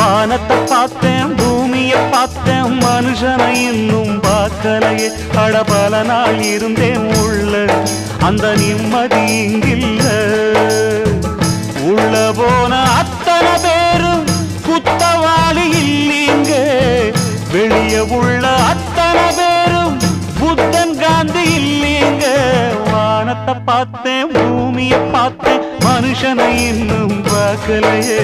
வானத்தை பார்த்தேன் பூமியை பார்த்தேன் மனுஷனை இன்னும் பார்க்கலையே அட பல நாள் இருந்தேன் உள்ள அந்த நிம்மதி இங்கில்ல உள்ள போன அத்தனை பேரும் குத்தவாளி இல்லீங்க வெளியே உள்ள அத்தனை பேரும் புத்தன் காந்தி இல்லீங்க வானத்தை பார்த்தேன் பூமியை பார்த்தேன் மனுஷனை இன்னும் பார்க்கலையே